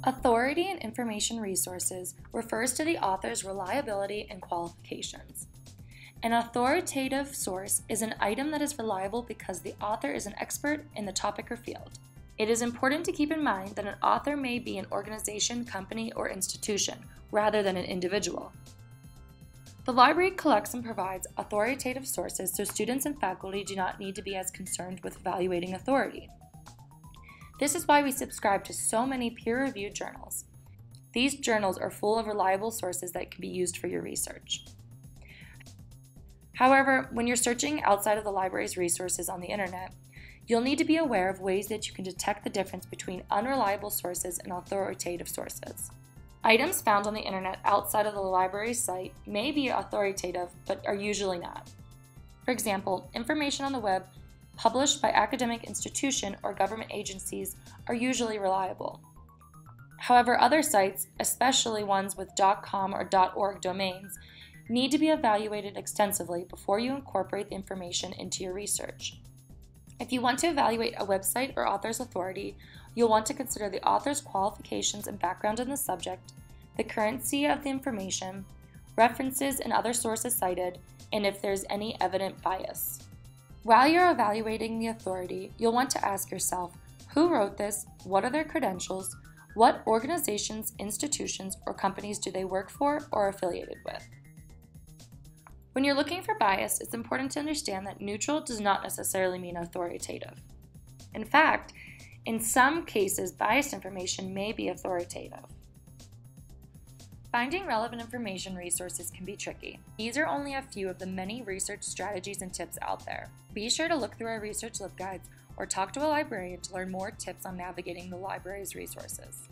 Authority in information resources refers to the author's reliability and qualifications. An authoritative source is an item that is reliable because the author is an expert in the topic or field. It is important to keep in mind that an author may be an organization, company, or institution, rather than an individual. The library collects and provides authoritative sources so students and faculty do not need to be as concerned with evaluating authority. This is why we subscribe to so many peer-reviewed journals. These journals are full of reliable sources that can be used for your research. However, when you're searching outside of the library's resources on the internet, you'll need to be aware of ways that you can detect the difference between unreliable sources and authoritative sources. Items found on the internet outside of the library's site may be authoritative, but are usually not. For example, information on the web published by academic institution or government agencies are usually reliable. However, other sites, especially ones with .com or .org domains, need to be evaluated extensively before you incorporate the information into your research. If you want to evaluate a website or author's authority, you'll want to consider the author's qualifications and background in the subject, the currency of the information, references and other sources cited, and if there's any evident bias. While you're evaluating the authority, you'll want to ask yourself, who wrote this, what are their credentials, what organizations, institutions, or companies do they work for or are affiliated with? When you're looking for bias, it's important to understand that neutral does not necessarily mean authoritative. In fact, in some cases, biased information may be authoritative. Finding relevant information resources can be tricky. These are only a few of the many research strategies and tips out there. Be sure to look through our research LibGuides or talk to a librarian to learn more tips on navigating the library's resources.